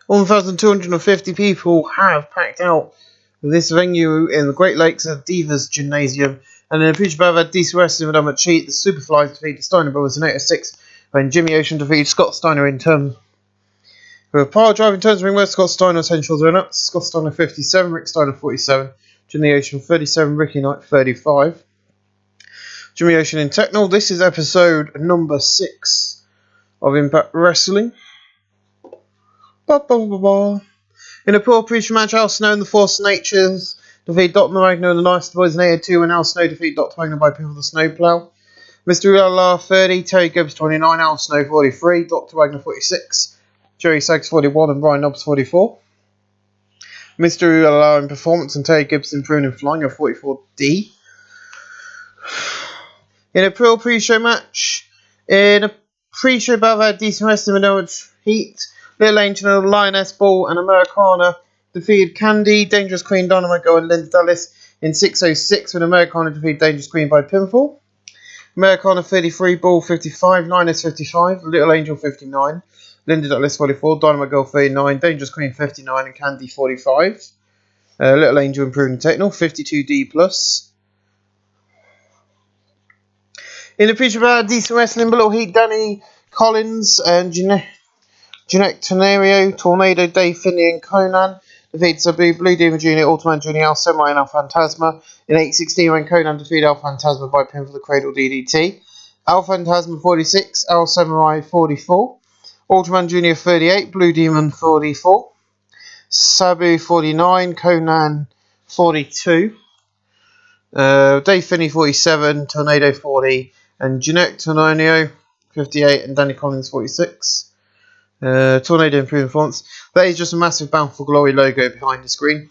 1,250 people have packed out this venue in the Great Lakes at Divas Gymnasium. And in a future battle at DC Wrestling with a cheat, the Superflies defeated the Steiner Brothers in 8 of 6 when Jimmy Ocean defeated Scott Steiner in turn. With a power drive in turns ring where Scott Steiner essentials went up. Scott Steiner 57, Rick Steiner 47, Jimmy Ocean 37, Ricky Knight 35. Jimmy Ocean in Techno. This is episode number 6 of Impact Wrestling. In a poor pre-show match, Al Snow and the Force Natures defeat Dr. Magno and the Nice Boys in 8-2 when Al Snow defeat Dr. Magno by pinfall the Snowplow. Mr. Ulala 30, Terry Gibbs 29, Al Snow 43, Dr. Wagner 46, Jerry Sachs 41 and Brian Knobs 44. Mr. Ulala in performance and Terry Gibbs improving and flying at 44D. In a pre-show match, in a pre-show battle at decent wrestling with Heat, Little Angel and Lioness Ball and Americana defeated Candy, Dangerous Queen, Dynamite Girl and Linda Dallas in 6:06 when Americana defeated Dangerous Queen by pinfall. Americana 33, Ball 55, Lioness 55, Little Angel 59, Linda Dallas 44, Dynamite Girl 39, Dangerous Queen 59 and Candy 45. Little Angel improving technical 52D+. In the future about decent wrestling, Little Heat, Danny Collins and Jeanette Tenario, Tornado, Dave Finley and Conan defeated Sabu, Blue Demon Jr., Ultraman Jr., Al Samurai and Al Phantasma in 8:16 when Conan defeated Al Phantasma by pin for the Cradle DDT. Al Phantasma 46, Al Samurai 44, Ultraman Jr. 38, Blue Demon 44, Sabu 49, Conan 42, Dave Finney 47, Tornado 40, and Jeanette Tenario 58 and Danny Collins 46. Tornado improving fonts. That is just a massive Bound for Glory logo behind the screen.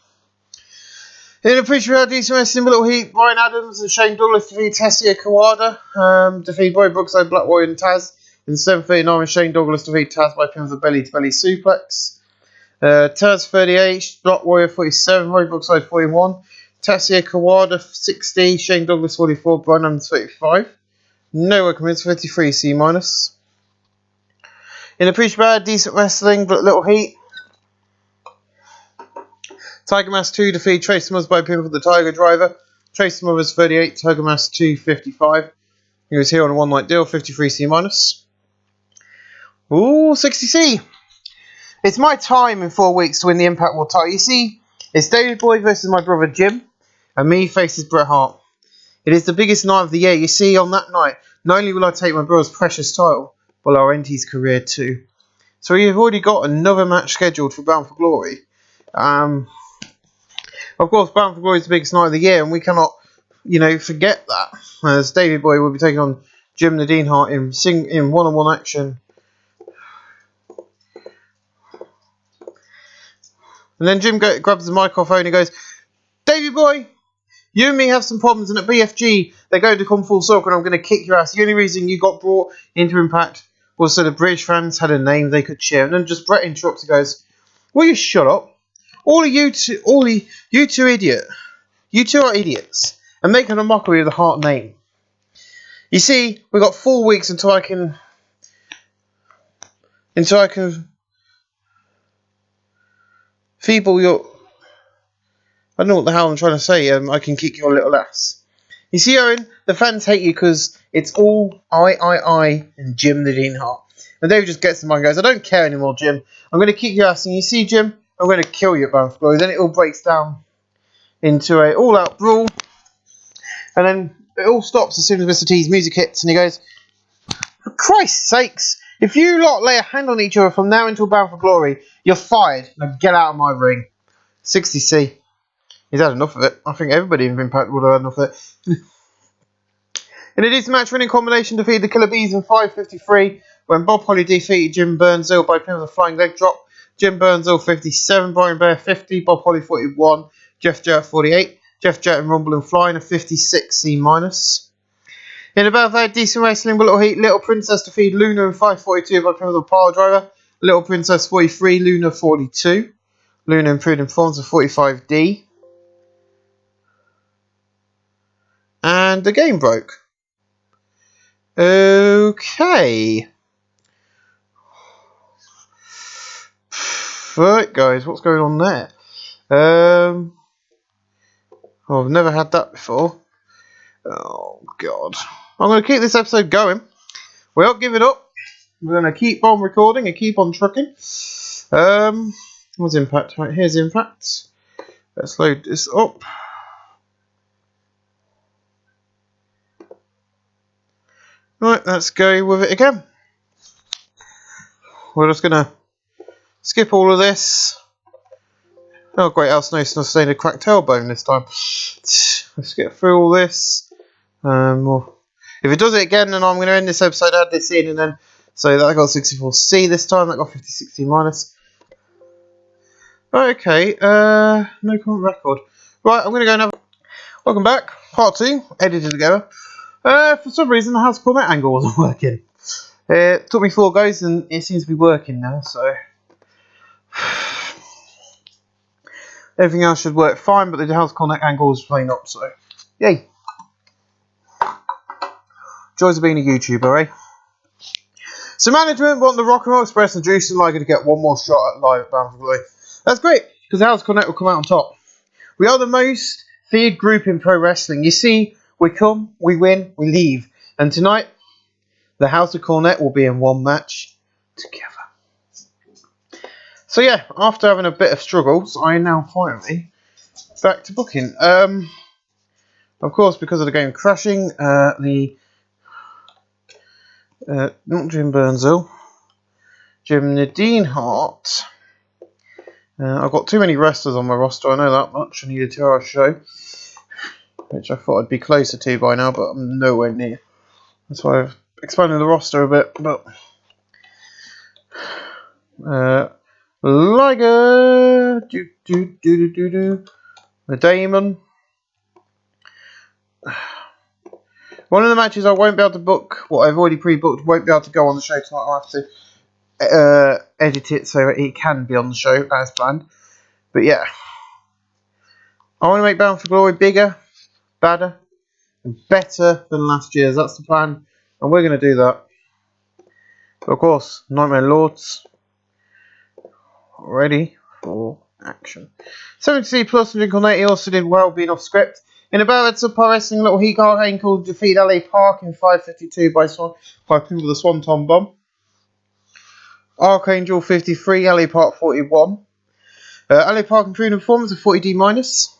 In a pre-show decent wrestling, Little Heat, Brian Adams and Shane Douglas defeat Tessia Kawada, defeat Boy Brookside, Black Warrior and Taz in 7:39 when Shane Douglas defeat Taz by pin of the belly-to-belly suplex. Taz 38, Black Warrior 47, Roy Brookside 41, Tessia Kawada 60, Shane Douglas 44, Brian Adams 35. Noah commits 53 C-. In a pre-show decent wrestling, but Little Heat, Tiger Mask 2 defeat Tracy Smothers by pin for the Tiger Driver. Tracy Smothers 38, Tiger Mask 2 55. He was here on a one-night deal, 53 C-. Ooh, 60 C. It's my time in 4 weeks to win the Impact World title. You see, it's David Boy versus my brother Jim, and me faces Bret Hart. It is the biggest night of the year. You see, on that night, not only will I take my brother's precious title, but I'll end his career too. So we've already got another match scheduled for Bound for Glory. Of course, Bound for Glory is the biggest night of the year, and we cannot, forget that. As David Boy will be taking on Jim Nadine Hart in one-on-one action. And then Jim grabs the microphone and he goes, David Boy, you and me have some problems, and at BFG, they're going to come full circle, and I'm going to kick your ass. The only reason you got brought into Impact was so the British fans had a name they could cheer. And then just Bret interrupts and goes, will you shut up? You two are idiots, and making a mockery of the Hart name. You see, we've got 4 weeks until I can feeble your... I don't know what the hell I'm trying to say. I can kick your little ass. You see, Owen, the fans hate you because it's all I, and Jim Nadine Hart. And David just gets the mic and goes, I don't care anymore, Jim. I'm going to kick your ass. And you see, Jim, I'm going to kill you at Bound for Glory. Then it all breaks down into a all-out brawl. And then it all stops as soon as Mr. T's music hits. And he goes, for Christ's sakes, if you lot lay a hand on each other from now until Bound for Glory, you're fired. Now get out of my ring. 60C. He's had enough of it. I think everybody in Impact would have had enough of it. In a decent match, winning combination defeated the Killer Bees in 5:53 when Bob Holly defeated Jim Burnsville by pin with a flying leg drop. Jim Burnsville 57, Brian Bear 50, Bob Holly 41, Jeff Jarrett 48, Jeff Jarrett and Rumble and Flying a 56 C-. In about that decent wrestling, Little Heat, Little Princess defeated Luna in 5:42 by pin with a pile driver. Little Princess 43, Luna 42. Luna improved in forms of 45D. And the game broke. Okay. Right, guys, what's going on there? Oh, I've never had that before. Oh, God. I'm going to keep this episode going. We're not giving up. We're going to keep on recording and keep on trucking. What's impact? Right, here's impact. Let's load this up. Right, let's go with it again. We're just going to skip all of this. Oh, great, Al Snow's not saying a cracked tailbone this time. Let's get through all this. If it does it again, then I'm going to end this episode, add this in, and then. So that I got 64C this time, that got 5060 minus. Okay, no current record. Right, I'm going to go now. Welcome back, part 2, edited together. For some reason, the house cornet angle wasn't working. It took me 4 goes, and it seems to be working now, so. Everything else should work fine, but the house cornet angle is playing up, so. Yay. Joys of being a YouTuber, eh? So management want the Rock and Roll Express and Juice and Liger to get one more shot at live at Bamford Glory. That's great, because the House Connect will come out on top. We are the most feared group in pro wrestling. You see, we come, we win, we leave. And tonight, the House of Cornette will be in one match together. So yeah, after having a bit of struggles, I am now finally back to booking. Of course, because of the game crashing, not Jim Burnsville, Jim Nadine Hart. I've got too many wrestlers on my roster, I know that much. I need a 2-hour show, which I thought I'd be closer to by now, but I'm nowhere near. That's why I've expanded the roster a bit. But Liger, the Damon. One of the matches I won't be able to book, what I've already pre-booked, won't be able to go on the show tonight. I'll have to edit it so it can be on the show as planned. But yeah, I want to make Bound for Glory bigger, badder, and better than last year's. That's the plan, and we're going to do that. But of course, Nightmare Lords, ready for action. 70C plus 180 also did well being off script. In a battle at Pro Wrestling, Little Heat Archangel defeated LA Park in 5:52 by people with a Swanton Bomb. Archangel 53, LA Park 41. LA Park improved performance of 40D minus.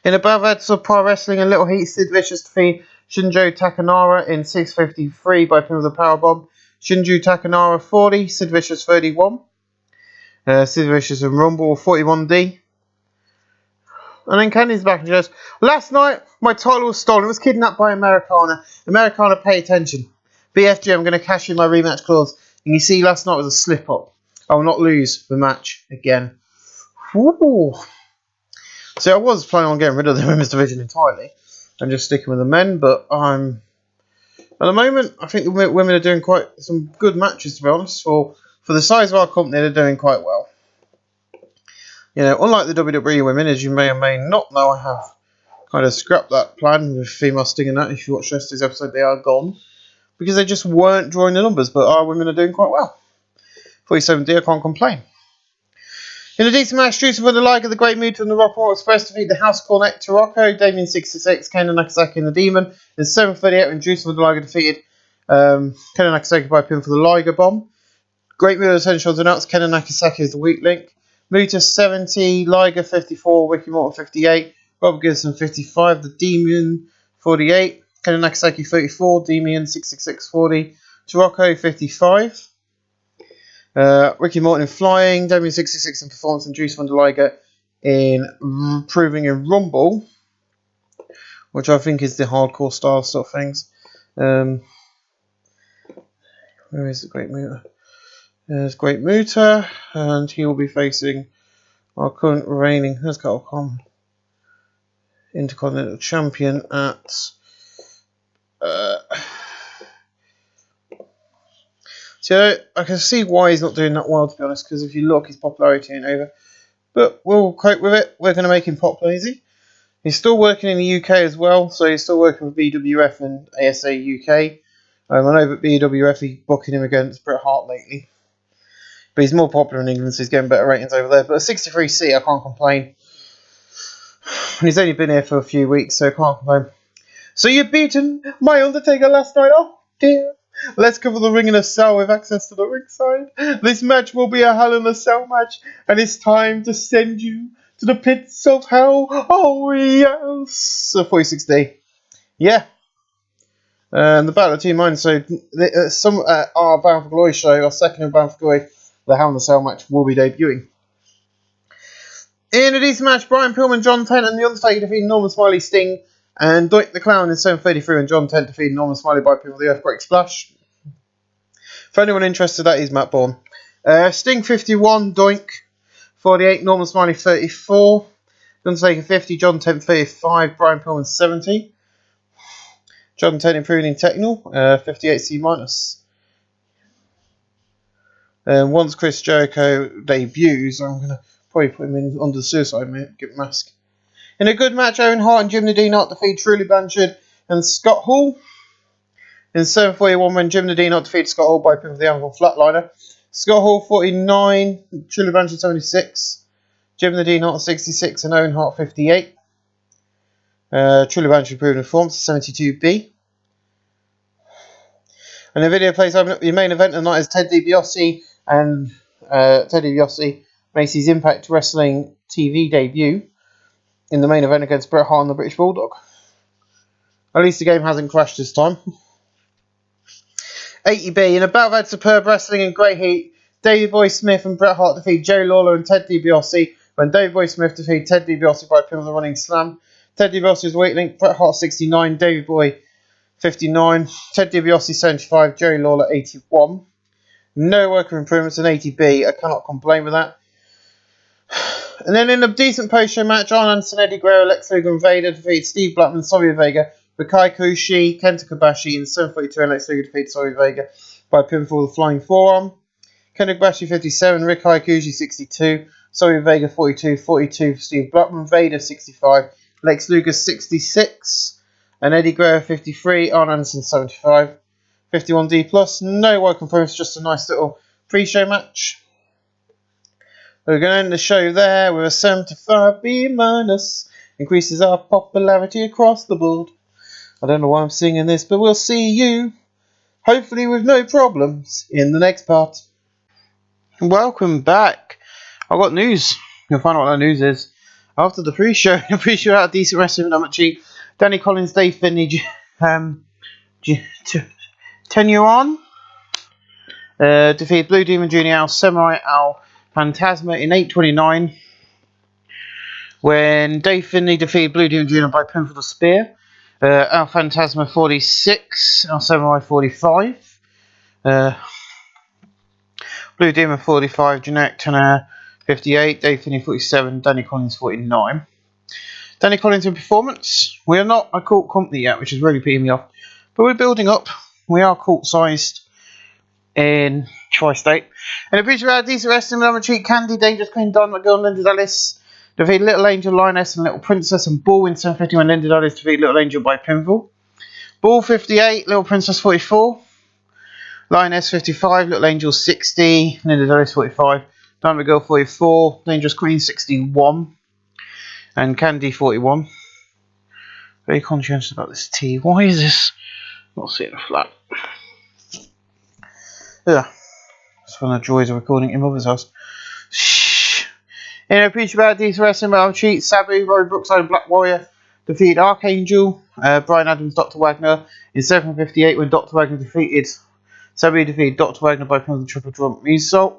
In a battle at Pro Wrestling and Little Heat, Sid Vicious defeated Shinjo Takanara in 6:53 by people with a Powerbomb. Shinju Takanara 40, Sid Vicious 31. Sid Vicious and Rumble 41D. And then Kenny's back and goes, last night my title was stolen. It was kidnapped by Americana. Americana, pay attention. BFG, I'm going to cash in my rematch clause. And you see, last night was a slip up. I will not lose the match again. Ooh. So I was planning on getting rid of the women's division entirely and just sticking with the men, but at the moment I think the women are doing quite some good matches, to be honest. For the size of our company, they're doing quite well. You know, unlike the WWE women, as you may or may not know, I have kind of scrapped that plan with female Sting and that. If you watch yesterday's episode, they are gone because they just weren't drawing the numbers. But our women are doing quite well. 47D, I can't complain. In a decent match, Juice for the Liger, the Great Muta and the Rock and Roll Express defeat the House Cornet Tarocco, Damien 66, Ken Nakasaki and the Demon. In 7:38, when Juice for the Liger defeated Ken Nakasaki by a pin for the Liger Bomb. Great Muta essentials announced Ken Nakasaki as the weak link. Muta 70, Liger 54, Ricky Morton 58, Rob Gibson 55, the Demon 48, Ken Nakasaki 34, Demon 666 40, Tarocco 55. Ricky Morton in flying, Damien 66 in performance, and Juice von der Liger in proving in Rumble, which I think is the hardcore style sort of things. Where is the Great Muta? There's Great Muta, and he will be facing our current reigning, let's go on, Intercontinental Champion at so I can see why he's not doing that well, to be honest, because if you look, his popularity ain't over. But we'll cope with it. We're going to make him popular easy. He's still working in the UK as well, so he's still working with BWF and ASA UK. I know that BWF is booking him against Bret Hart lately. But he's more popular in England, so he's getting better ratings over there. But a 63C, I can't complain. And he's only been here for a few weeks, so I can't complain. So you've beaten my Undertaker last night. Oh dear. Let's cover the Ring in a Cell with access to the ringside. This match will be a Hell in a Cell match, and it's time to send you to the pits of hell. Oh yes. So 46D. Yeah. And the Battle of Team Mind. So some our Bound for Glory show, our second in Bound for Glory, the Hell in a Cell match will be debuting. In a decent match, Brian Pillman, John Tent, and The Undertaker defeated Norman Smiley, Sting, and Doink the Clown in 7:33, and John Tent defeated Norman Smiley by pin with the Earthquake Splash. For anyone interested, that is Matt Bourne. Sting 51, Doink 48, Norman Smiley 34, The Undertaker 50, John Tent 35, Brian Pillman 70. John Tent improving technical, 58C minus. Once Chris Jericho debuts, I'm going to probably put him in under the Suicide Mask. In a good match, Owen Hart and Jim Nadine defeat Truly Blanchard and Scott Hall. In 7:41, when Jim Nadine defeated Scott Hall by pin with the Anvil Flatliner. Scott Hall 49, Truly Blanchard 76, Jim Nadine 66, and Owen Hart 58. Truly Blanchard improved in form to 72B. And the video plays open up the main event tonight as Ted DiBiase and Ted DiBiase makes his Impact Wrestling TV debut in the main event against Bret Hart and the British Bulldog. At least the game hasn't crashed this time. 80B. In a battle of superb wrestling and great heat, Davey Boy Smith and Bret Hart defeat Jerry Lawler and Ted DiBiase when Davey Boy Smith defeated Ted DiBiase by pin with a running slam. Ted DiBiase's weight link, Bret Hart 69, Davey Boy 59, Ted DiBiase 75, Jerry Lawler 81. No worker improvements in 80B. I cannot complain with that. And then in a decent post-show match, Arn Anderson, Eddie Guerrero, Lex Luger and Vader defeat Steve Blackman, Savio Vega, Rikai Kushi, Kenta Kobashi in 7:42, and Lex Luger defeat Savio Vega by pinfall with a flying forearm. Kenta Kobashi 57, Rikai Kushi 62, Savio Vega 42, 42 for Steve Blackman, Vader 65, Lex Luger 66, and Eddie Guerrero 53, Arn Anderson 75. 51D plus, no work improvements, just a nice little pre-show match. We're going to end the show there with a 75B minus. Increases our popularity across the board. I don't know why I'm singing this, but we'll see you, hopefully with no problems, in the next part. Welcome back. I've got news. You'll find out what that news is after the pre-show. The pre-show out of Decent Wrestling with cheap. Danny Collins, Dave Finley, Tenure on. Defeated Blue Demon Jr., Al Samurai, Al Phantasma in 8:29. When Dave Finley defeated Blue Demon Jr. by pin for the spear. Al Phantasma 46, Al Samurai 45. Blue Demon 45, Generic Tenor 58, Dave Finley 47, Danny Collins 49. Danny Collins in performance. We are not a cult company yet, which is really peeing me off. But we're building up. We are cult-sized in Tri-State. And a picture of Decent Wrestling with cheat Candy, Dangerous Queen, Don McGill, Linda Dallas defeated Little Angel, Lioness, and Little Princess, and Bull in 7:50 when Linda Dallas defeated Little Angel by pinfall. Bull 58, Little Princess 44, Lioness 55, Little Angel 60, Linda Dallas 45, Don McGill 44, Dangerous Queen 61, and Candy 41. Very conscientious about this tea. Why is this not sitting flat? Yeah, it's one of the joys of recording in mother's house. Shh. In a preach about Decent Wrestling with cheat, Sabu, Rory Brookside, and Black Warrior defeated Archangel, Brian Adams, Dr. Wagner in 7:58 when Dr. Wagner defeated Sabu defeated Dr. Wagner by pin of the triple drum moonsault.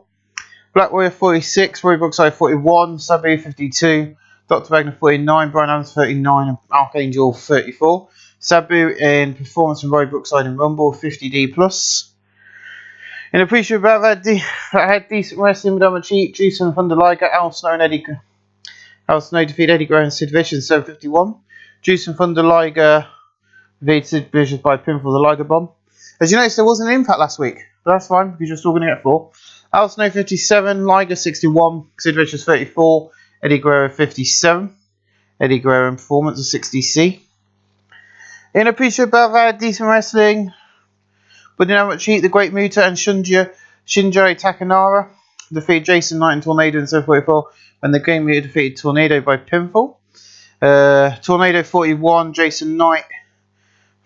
Black Warrior 46, Rory Brookside 41, Sabu 52, Dr. Wagner 49, Brian Adams 39, and Archangel 34. Sabu in performance and Rory Brookside in Rumble 50D plus. In a pre-show about that had Decent Wrestling with Emma Cheat, Juice and Thunder Liger, Al Snow and Al Snow defeated Eddie Guerrero and Sid Vicious in 7:51. Juice and Thunder Liger defeated Sid Vicious by pinfall the Liger Bomb. As you notice, there wasn't an Impact last week, but that's fine because you're still going to get 4. Al Snow 57, Liger 61, Sid Vicious 34, Eddie Guerrero 57. Eddie Guerrero in performance of 60C. In a pre-show about that Decent Wrestling, but you know what cheat, the Great Muta and Shinjiro Takanara defeated Jason Knight and Tornado in 744 when the Game Leader defeated Tornado by pinfall. Tornado 41, Jason Knight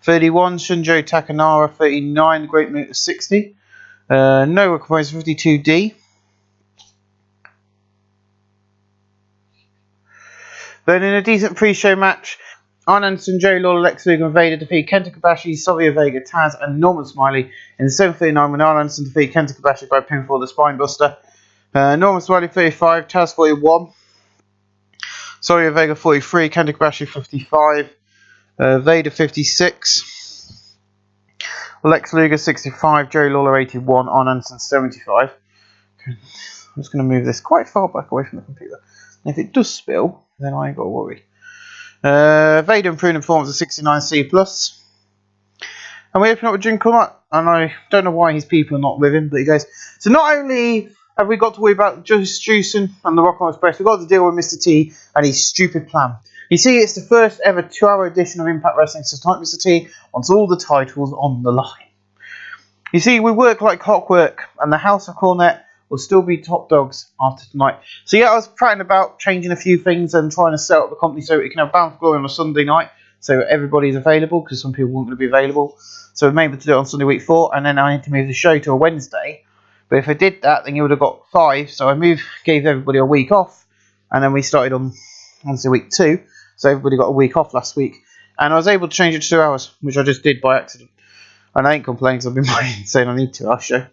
31, Shunjo Takanara 39, Great Motor 60. Noah composed 52D. Then in a decent pre-show match, Arn Anderson, Jerry Lawler, Lex Luger and Vader defeat Kenta Kobashi, Savio Vega, Taz and Norman Smiley in 7:39 when Arn Anderson defeated Kenta Kobashi by pinfall the Spine Buster. Norman Smiley 35, Taz 41, Savio Vega 43, Kenta Kobashi 55, Vader 56, Lex Luger 65, Jerry Lawler 81, Arn Anderson 75. I'm just going to move this quite far back away from the computer. And if it does spill, then I ain't got to worry. Vader improved performance of 69C+. And we open up with Jim Cornette, and I don't know why his people are not with him, but he goes, so not only have we got to worry about Justin and the Rock and Roll Express, we've got to deal with Mr. T and his stupid plan. You see, it's the first ever 2-hour edition of Impact Wrestling, so tonight Mr. T wants all the titles on the line. You see, we work like clockwork, and the House of Cornette will still be top dogs after tonight. So yeah, I was prating about changing a few things and trying to set up the company so we can have Bound for Glory on a Sunday night, so everybody's available, because some people weren't going to be available. So we made able to do it on Sunday week 4, and then I had to move the show to a Wednesday. But if I did that, then you would have got 5. So I gave everybody a week off, and then we started on Wednesday week 2. So everybody got a week off last week, and I was able to change it to 2 hours, which I just did by accident. And I ain't complaining because I've been saying I need 2 hour show.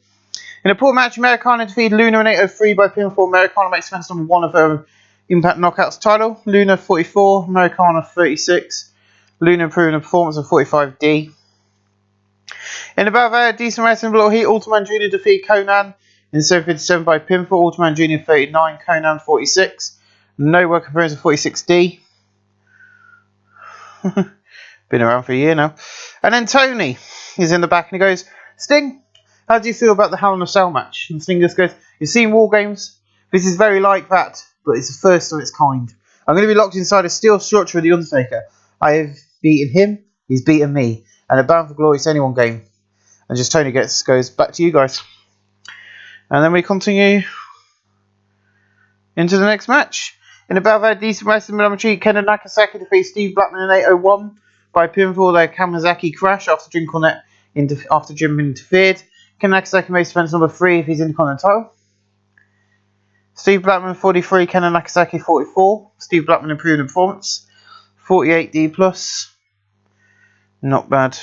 In a poor match, Americana defeated Luna in 803 by pinfall. Americana makes defense number 1 of her Impact Knockouts title. Luna 44, Americana 36. Luna improving a performance of 45D. In about a decent wrestling below heat, Ultraman Jr. defeated Conan in 757 by pinfall. Ultraman Jr. 39, Conan 46. No work appearance of 46D. Been around for a year now. And then Tony is in the back and he goes, Sting, how do you feel about the Hell in a Cell match? And Sting just goes, you've seen War Games? This is very like that, but it's the first of its kind. I'm going to be locked inside a steel structure with The Undertaker. I have beaten him, he's beaten me. And a Bound for Glory, it's anyone game. And just Tony goes, back to you guys. And then we continue into the next match. In a battle of a decent wrestling Milamachi, Ken Nakasaki defeats Steve Blackman in 801 by pinfall. Their Kamazaki crash after Jim Cornette interfered. Ken Nakasaki makes defense number 3 if he's Intercontinental title. Steve Blackman 43, Ken Nakasaki 44. Steve Blackman improved in performance. 48D+. Not bad.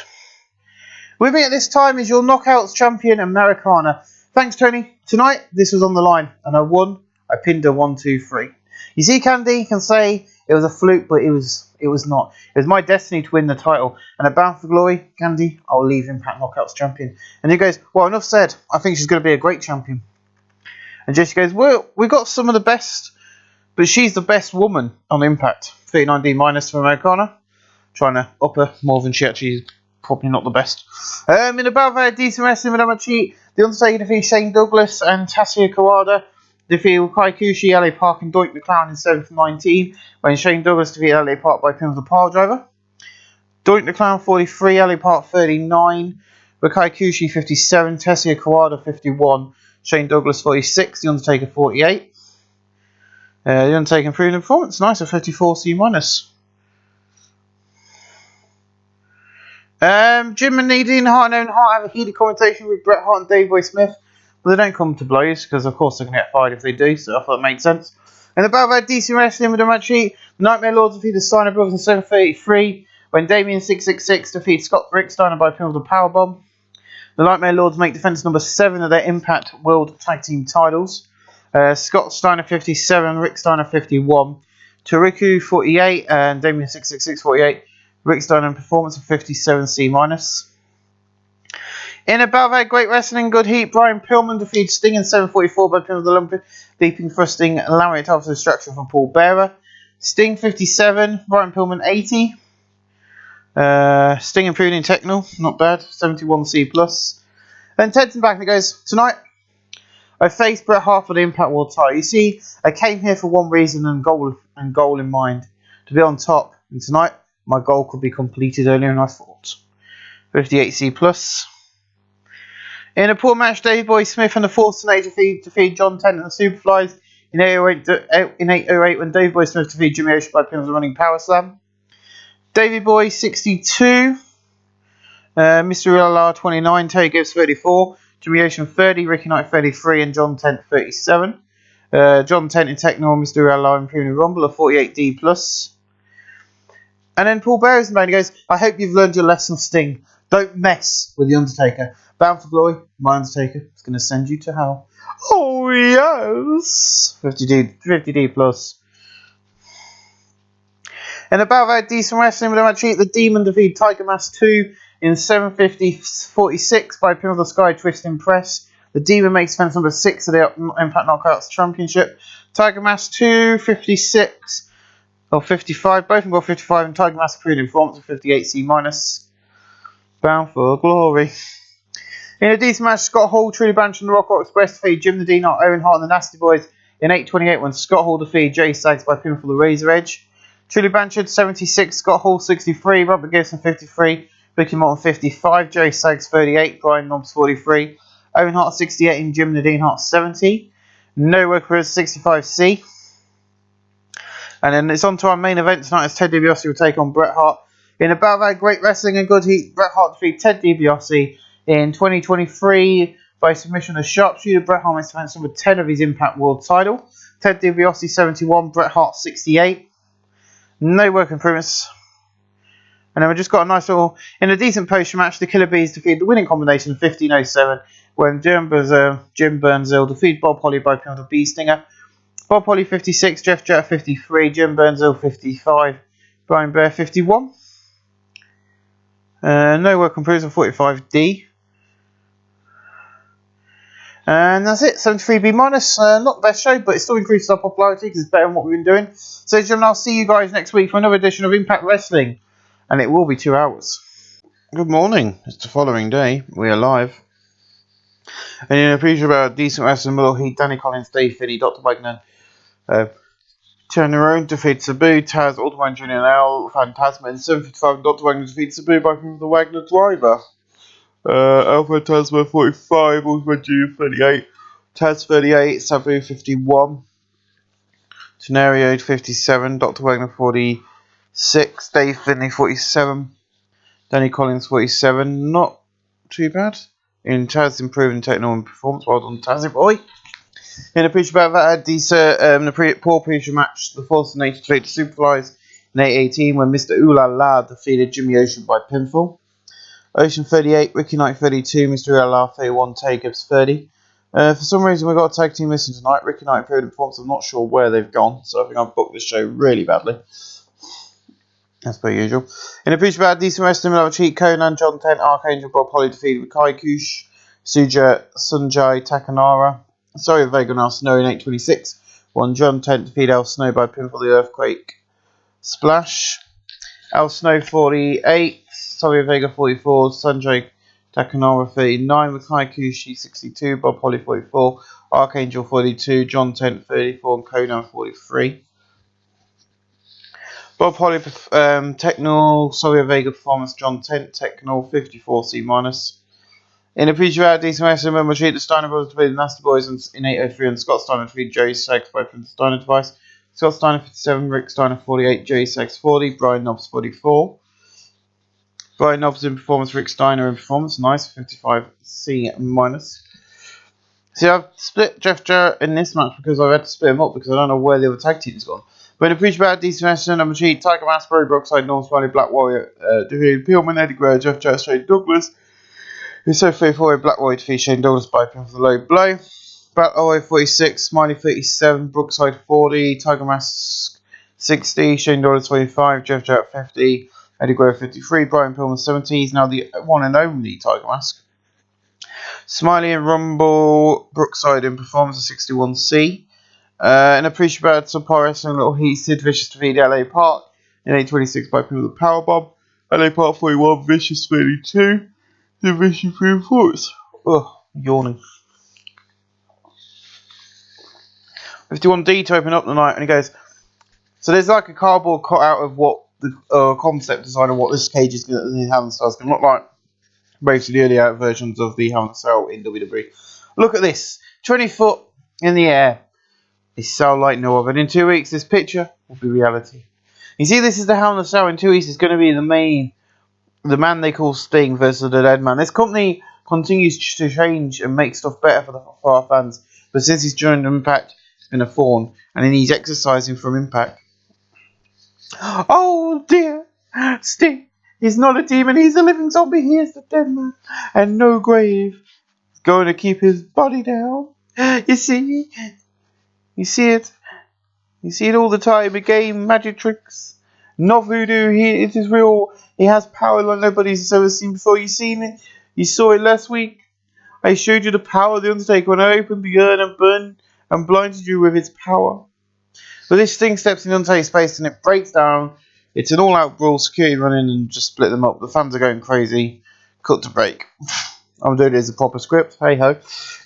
With me at this time is your Knockouts champion, Americana. Thanks, Tony. Tonight, this was on the line, and I won. I pinned her 1, 2, 3. You see, Candy can say it was a fluke, but it was not. It was my destiny to win the title. And at Bound for Glory, Candy, I'll leave Impact Knockouts champion. And he goes, well, enough said. I think she's going to be a great champion. And Jesse goes, well, we got some of the best, but she's the best woman on Impact. 39D- for Americana. Trying to up her more than she actually is. Probably not the best. In about a decent wrestling with Amachi, The Undertaker defeats Shane Douglas and Tatsuya Kawada. Defeated Kaikushi, LA Park and Doink the Clown in 7th-19 when Shane Douglas defeated LA Park by pin of the pile driver. Doink the Clown 43, LA Park 39, Kaikushi 57, Tetsuya Kawada 51, Shane Douglas 46, The Undertaker 48. The Undertaker improved in performance, nice, a 54C-. Jim and Nadine Hart and Owen Hart have a heated conversation with Bret Hart and Dave Boy Smith. But they don't come to blows because, of course, they're going to get fired if they do, so I thought that made sense. And about that DC wrestling with the match sheet, the Nightmare Lords defeated Steiner Brothers in 733 when Damien 666 defeats Scott Rick Steiner by pin of the powerbomb. The Nightmare Lords make defense number 7 of their Impact World Tag Team titles. Scott Steiner 57, Rick Steiner 51, Tariku 48, and Damien 666 48. Rick Steiner in performance of 57C-. In about that great wrestling good heat, Brian Pillman defeated Sting in 744 by pin of the lump, leaping thrusting lariat after distraction from Paul Bearer. Sting 57, Brian Pillman 80. Sting improved in technical, not bad, 71C+. Then Ted's back and he goes, tonight I faced Bret Hart for the Impact World title. You see, I came here for one reason and goal in mind, to be on top. And tonight, my goal could be completed earlier than I thought. 58C+. In a poor match, Davey Boy Smith and the Force Snake defeat John Tent and the Superflies in 808 when Davey Boy Smith defeated Jimmy Ocean by pinfall running power slam. Davey Boy 62, Mr. LR 29, Terry Gibbs 34, Jimmy Ocean 30, Ricky Knight 33, and John Tent 37. John Tent in Techno and Mr. LR in Premium Rumble of 48D plus. And then Paul Bearer's man goes, I hope you've learned your lesson, Sting. Don't mess with the Undertaker. Bound for Glory, my Undertaker is going to send you to hell. Oh yes, 50D plus. And about that decent wrestling, we don't actually the Demon defeat Tiger Mask 2 in 750-46 by Pin of the Sky Twisting Press. The Demon makes defense number 6 of the Impact Knockouts Championship. Tiger Mask 2, 56 or 55, both of them got 55, and Tiger Mask approved in performance of 58C minus. Bound for Glory. In a decent match, Scott Hall, Truly Banch and the Rock Express defeated Jim the Dean, Owen Hart and the Nasty Boys in 828 when Scott Hall defeated Jay Sags by pinfall the Razor Edge. Truly Banchard 76, Scott Hall 63, Robert Gibson 53, Ricky Morton 55, Jay Sags 38, Brian Knobs 43, Owen Hart 68 and Jim the Dean Hart 70. No Workers 65C. And then it's on to our main event tonight as Ted DiBiase will take on Bret Hart. In about that great wrestling and good heat, Bret Hart defeated Ted DiBiase in 2023 by submission of sharpshooter. Bret Hart makes defense number 10 of his Impact World title. Ted DiBiase 71, Bret Hart 68. No work improvements. And then we just got a nice little, in a decent post match, the Killer Bees defeated the winning combination of 1507 when Jim Burnsill defeated Bob Holly by pinfall the Bee Stinger. Bob Holly 56, Jeff Jarrett 53, Jim Burnsill 55, Brian Bear 51. No work improvements on 45D. And that's it, 73B minus. Not the best show, but it still increases our popularity because it's better than what we've been doing. So, gentlemen, I'll see you guys next week for another edition of Impact Wrestling. And it will be 2 hours. Good morning. It's the following day. We are live. And in a preview about decent wrestling, Middle Heat, Danny Collins, Dave Finney, Dr. Wagner, Turner Own defeats Sabu, Taz, Ultimate Jr. and L, Phantasma in 755, Dr. Wagner defeats Sabu by the Wagner Driver. Alpha Tasma 45, Ultimate Jr. 38, Taz 38, Sabu 51, Tenario 57, Dr. Wagner 46, Dave Finley 47, Danny Collins 47, not too bad. In Taz improving technical and performance, well done Tazzy boy. In a preview about that, the poor preview match, the Force Nation defeated Superflies in 818 when Mr. Ooh La La defeated Jimmy Ocean by pinfall. Ocean 38, Ricky Knight 32, Mr. LR 31, Tay Gibbs 30. For some reason, we've got a tag team missing tonight. Ricky Knight appeared in performance. I'm not sure where they've gone, so I think I've booked this show really badly. As per usual. In a preview about decent wrestling, we'll have a cheat Conan, John Tent, Archangel, Bob Holly defeated Kai Kush, Suja, Sunjay, Takanara. Sorry, Vega and Al Snow in 826. One John Tent defeated Al Snow by pinfall the Earthquake Splash. Al Snow 48, Sorry Vega 44, Sanjay Takanara 39, with Kushi 62, Bob Holly 44, Archangel 42, John Tent 34, and Conan 43. Bob Holly Technol, Sorry Vega Performance, John Tent, Technol 54C minus. In a preview out, decent wrestling, we'll treat the Steiner Brothers defeated the Nasty Boys in 803 and Scott Steiner defeated Jerry Sachs by the Steiner device. Scott Steiner 57, Rick Steiner 48, Jerry Sachs 40, Brian Knobs 44. Brian Knobs in performance, Rick Steiner in performance, nice, 55C minus. See, I've split Jeff Jarrett in this match because I've had to split him up because I don't know where the other tag team's gone. But in a preview about decent wrestling, I'm cheat Tiger Mask, Barry Brookside, North Smiley, Black Warrior, defeated Pillman, Eddie Guerrero, Jeff Jarrett, Shane Douglas. Who's so faithful, Black Warrior defeated Shane Douglas by pinfall the low blow. Black Warrior 46, Smiley 37, Brookside 40, Tiger Mask 60, Shane Douglas 25, Jeff Jarrett 50, Eddie Guerrero 53, Brian Pillman 70. He's now the one and only Tiger Mask. Smiley and Rumble, Brookside in performance of 61C. And appreciate bad subpar wrestling, Little Heat, Sid Vicious defeated LA Park in 826 by pinfall the Powerbomb. LA Park 41, Vicious 32. The Vicious reinforce. Ugh, yawning. 51D to open up the night, and he goes, so there's like a cardboard cut out of what the concept design of what this cage is going to have and stuff. It's going to look like. Both the early out versions of the Hell in a Cell in WWE. Look at this. 20 foot in the air. It's so like no other. And in 2 weeks, this picture will be reality. You see, this is the Hell in a Cell. In 2 weeks, it's going to be the man they call Sting versus the Dead Man. This company continues to change and make stuff better for our fans. But since he's joined Impact, it's been a thorn. And then he's exercising from Impact. Oh dear, Sting. He's not a demon, he's a living zombie. He is the Dead Man. And no grave is going to keep his body down. You see it. You see it all the time. A game, magic tricks. Not voodoo. It is real. He has power like nobody's ever seen before. You seen it? You saw it last week. I showed you the power of the Undertaker when I opened the urn and burned and blinded you with its power. But this thing steps in Undertaker's space and it breaks down. It's an all-out brawl. Security run in and just split them up. The fans are going crazy. Cut to break. I'm doing it as a proper script. Hey ho.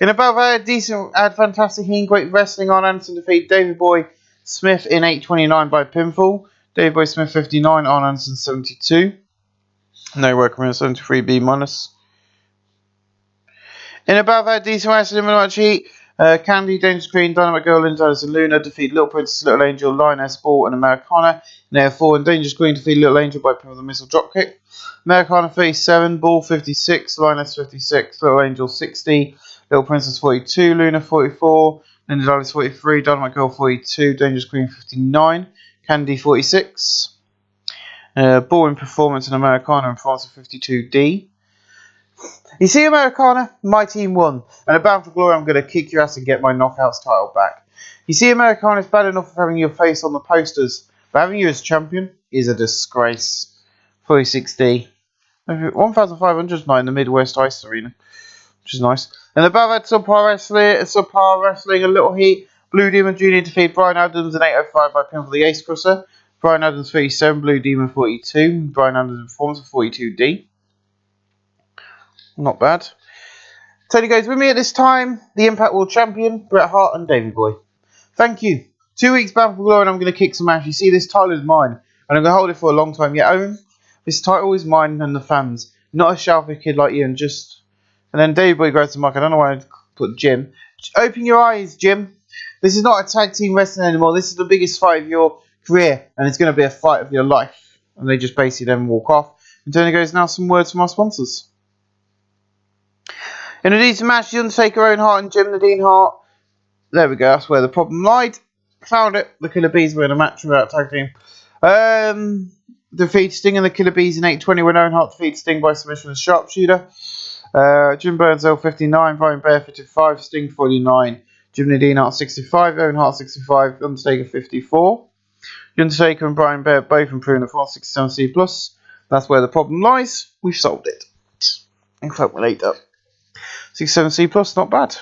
In about that, decent, fantastic, great wrestling. Arn Anderson defeated Davey Boy Smith in 8:29 by pinfall. Davey Boy Smith 59, Arn Anderson 72. No work around 73B minus. In about that, decent wrestling match heat. Candy, Dangerous Queen, Dynamite Girl, Linda Allison, Luna defeat Little Princess, Little Angel, Lioness, Ball, and Americana. Nair 4 and Dangerous Queen defeat Little Angel by pinfall with a missile dropkick. Americana 37, Ball 56, Lioness 56, Little Angel 60, Little Princess 42, Luna 44, Linda Dallas 43, Dynamite Girl 42, Dangerous Queen 59, Candy 46, Ball in Performance and Americana in Performance of 52D. You see, Americana, my team won, and at Bound for Glory I'm going to kick your ass and get my Knockouts title back. You see, Americana is bad enough of having your face on the posters, but having you as champion is a disgrace. 46D. 1,500 night in the Midwest Ice Arena, which is nice. And above that, Subpar Wrestling, a little heat. Blue Demon Jr. defeated Brian Adams in 8:05 by pinfall for the Ace Crusher. Brian Adams 37, Blue Demon 42. Brian Adams performance of 42D. Not bad. Tony goes with me at this time. The Impact World Champion, Bret Hart and Davey Boy. Thank you. 2 weeks Bound for Glory and I'm going to kick some ass. You see, this title is mine. And I'm going to hold it for a long time. Yeah, Owen, this title is mine and the fans. Not a shelfie kid like you and just... And then Davey Boy grabs the mic. I don't know why I put Jim. Open your eyes, Jim. This is not a tag team wrestling anymore. This is the biggest fight of your career. And it's going to be a fight of your life. And they just basically then walk off. And Tony goes, now some words from our sponsors. In a decent match, The Undertaker, Owen Hart and Jim Nadine Hart. There we go, that's where the problem lied. Found it. The Killer Bees were in a match without tag team. Defeat Sting and the Killer Bees in 8:20 when Owen Hart defeats Sting by submission with Sharpshooter. Jim Burns L 59, Brian Bear 55, Sting 49, Jim Nadine Hart 65, Owen Hart 65, Undertaker 54. The Undertaker and Brian Bear both improving at 467C+. That's where the problem lies. We've solved it. In fact, we'll eat up. 67C+, not bad.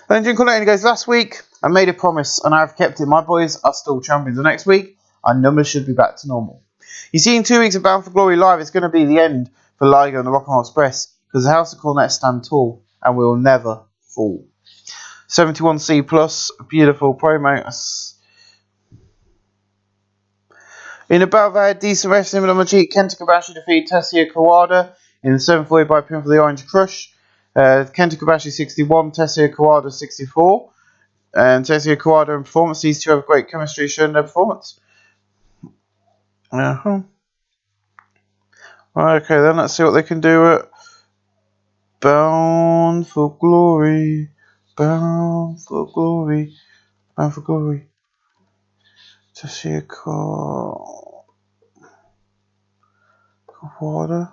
Then Jim Cornette goes, last week I made a promise and I have kept it. My boys are still champions. The next week our numbers should be back to normal. You see, in 2 weeks of Bound for Glory Live, it's going to be the end for Liger and the Rock and Roll Express because the House of Cornette stand tall and will never fall. 71C+, beautiful promo. In about that, decent wrestling with on the cheek, Kenta Kobashi defeated Tetsuya Kawada in the 7:40 by pin for the Orange Crush. Kenta Kobashi 61, Tetsuya Kawada 64. And Tetsuya Kawada in performance. These two have great chemistry showing their performance. Okay, then let's see what they can do at Bound for Glory. Bound for Glory. Bound for Glory. Tetsuya Kawada.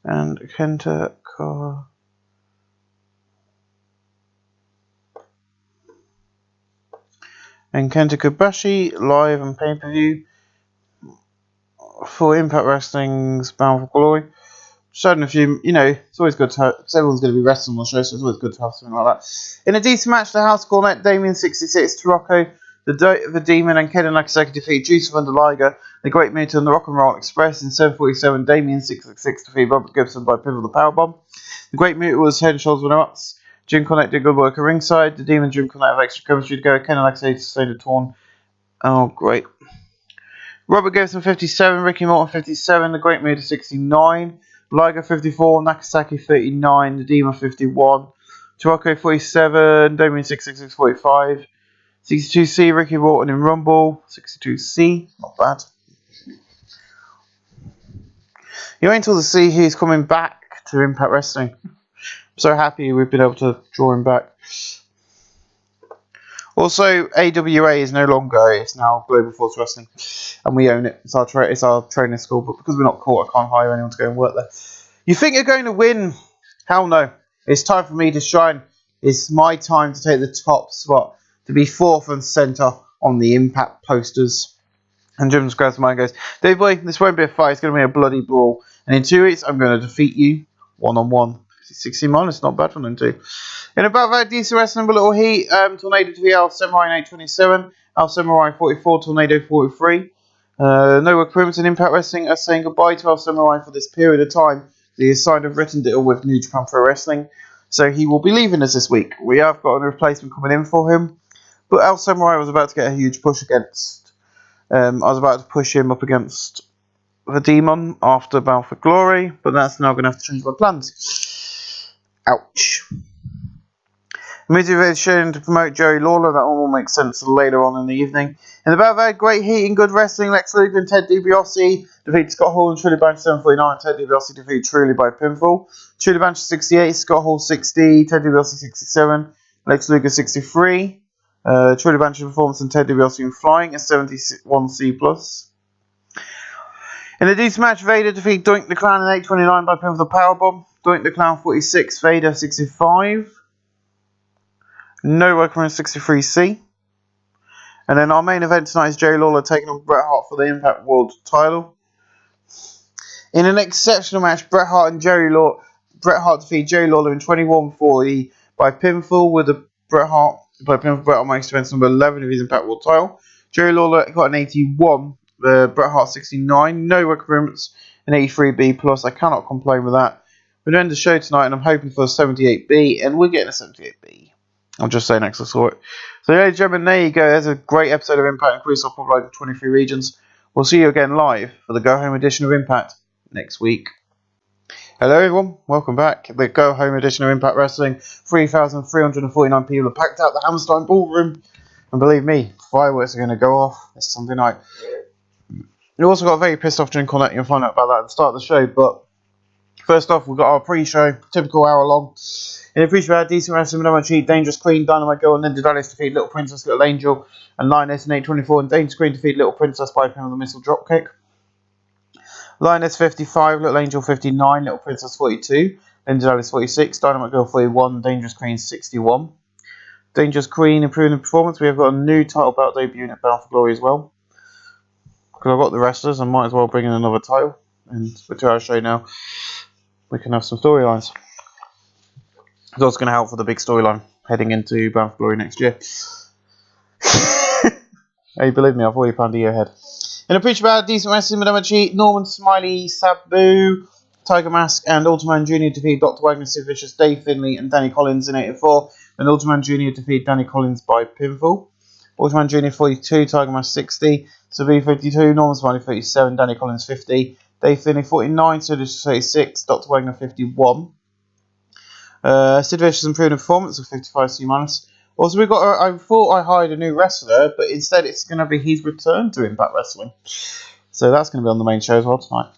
And Kenta Kawada. And Kenta Kobashi live and pay-per-view for Impact Wrestling's Bound for Glory. Showing a few, it's always good to have, because everyone's going to be wrestling on the show, so it's always good to have something like that. In a decent match, the House Cornette, Damien 66, Tarocco, the Demon, and Ken Nagasaki defeat Juice of Liger, the Great Muta, and the Rock and Roll Express. In 7:47, Damien 666 defeat Robert Gibson by pivot the Powerbomb. The Great Muta was head and shoulders with no ups. Jim Cornette did good work at ringside. The Demon and Jim Cornette have extra chemistry to go. Ken Nagasaki sustained a torn. Oh, great. Robert Gibson 57, Ricky Morton 57, The Great Muda 69, Liger 54, Nakasaki 39, Nadima 51, Tarako 47, Damien 666 45, 62C, Ricky Morton in Rumble, 62C, not bad. You wait until to see who's coming back to Impact Wrestling. I'm so happy we've been able to draw him back. Also, AWA is no longer, it's now Global Force Wrestling, and we own it. It's our training school, but because we're not caught, I can't hire anyone to go and work there. You think you're going to win? Hell no. It's time for me to shine. It's my time to take the top spot, to be fourth and centre on the Impact posters. And Jim grabs mine and goes, Dave boy, this won't be a fight, it's going to be a bloody brawl. And in 2 weeks, I'm going to defeat you one-on-one. 16 minus, not bad for them too. In about that, decent wrestling, but little heat. Tornado to the Al Samurai in 827, Al Samurai 44, Tornado 43. No recruitments in Impact Wrestling are saying goodbye to Al Samurai for this period of time. He has signed a written deal with New Japan Pro Wrestling, so he will be leaving us this week. We have got a replacement coming in for him, but Al Samurai was about to get a huge push against. I was about to push him up against the Demon after Bound for Glory, but that's now going to have to change my plans. Ouch. Motivation to promote Jerry Lawler, that one will make sense later on in the evening. In the battle, great heat and good wrestling. Lex Luger and Ted DiBiase defeat Scott Hall and Truly Bancher 749. Ted DiBiase defeat Truly by pinfall. Truly Bancher 68, Scott Hall 60, Ted DiBiase 67, Lex Luger 63. Truly Bancher performance and Ted DiBiase in flying at 71C+. In a decent match, Vader defeat Doink the Clown in 829 by pinfall powerbomb. Doink the Clown 46, Vader 65. No worker in 63C. And then our main event tonight is Jerry Lawler taking on Bret Hart for the Impact World title. In an exceptional match, Bret Hart defeat Jerry Lawler in 21-40 by pinfall with the Bret Hart makes defense number 11 of his Impact World title. Jerry Lawler got an 81, Bret Hart 69, no recruitments, an 83B+. I cannot complain with that. We're going to end the show tonight and I'm hoping for a 78B, and we're getting a 78B. I'm just saying next I saw it. So ladies and gentlemen, there you go. There's a great episode of Impact and Cruise off of 23 regions. We'll see you again live for the Go Home edition of Impact next week. Hello everyone, welcome back. The Go Home edition of Impact Wrestling. 3,349 people have packed out the Hammerstein Ballroom. And believe me, fireworks are going to go off this Sunday night. We also got a very pissed off drink on that. You'll find out about that at the start of the show. But first off, we've got our pre-show, typical hour long. In the pre-show, we had decent wrestling, no one cheat, Dangerous Queen, Dynamite Girl, and then Dallas defeat Little Princess, Little Angel, and Lioness in 824, and Dangerous Queen defeat Little Princess by pin with a missile dropkick. Lioness 55, Little Angel 59, Little Princess 42, then Dallas 46, Dynamite Girl 41, Dangerous Queen 61. Dangerous Queen improving the performance. We have got a new title belt debuting at Bound for Glory as well. Because I've got the wrestlers, I might as well bring in another title. And for 2 hours show now, we can have some storylines. It's also going to help for the big storyline heading into Bound for Glory next year. Hey, believe me, I've already planned a year ahead. In a preach about decent wrestling, Madame Cheat, Norman Smiley, Sabu, Tiger Mask, and Ultraman Jr. defeat Dr. Wagner, Sid Vicious, Dave Finlay, and Danny Collins in 84. And Ultraman Jr. defeat Danny Collins by pinfall. Ultraman Jr. 42, Tiger Mask 60, Sabu 52, Norman Smiley 37, Danny Collins 50, Dave Finlay 49, Sid Vicious 36, Dr. Wagner 51. Sid Vicious improved in performance with 55C-. Also, we've got. I thought I hired a new wrestler, but instead it's going to be his return to Impact Wrestling. So that's going to be on the main show as well tonight.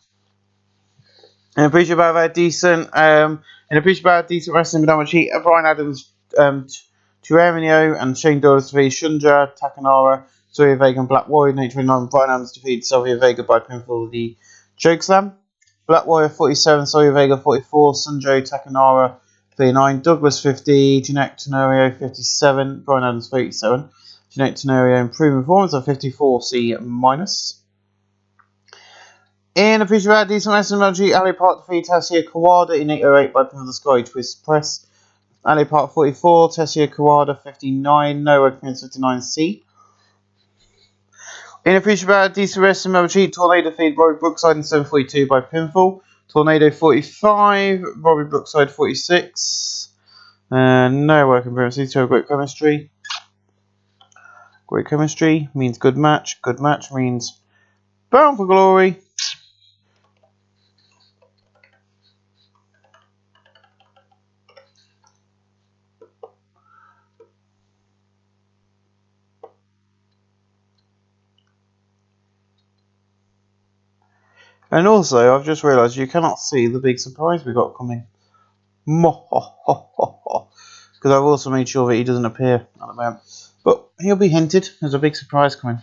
And appreciate about that decent. Wrestling, Madame Cheat, Brian Adams, Tuaminio, and Shane Douglas defeat Shunja, Takanara, Soya Vega, and Black Warrior. 829. Brian Adams defeated Sylvia Vega by pinfall of the Chokeslam. Black Warrior 47, Soya Vega 44, Sunjo Takanara 39, Douglas 50, Jeanette Tenorio 57, Brian Adams 37, Jeanette Tenorio improving performance of 54C-. In a feature about decent wrestling match, Ali Park defeat Tessia Kawada in 808 by pin of the Sky Twist Press. Ali Park 44, Tessia Kawada 59, no recommends 59C. In a feature about decent wrestling match, Tornado defeat Robbie Brookside in 742 by pinfall. Tornado 45, Robbie Brookside 46. No work improvements. These two have great chemistry. Great chemistry means good match. Good match means Bound for Glory. And also, I've just realised you cannot see the big surprise we got coming. Because I've also made sure that he doesn't appear at the moment. But he'll be hinted. There's a big surprise coming.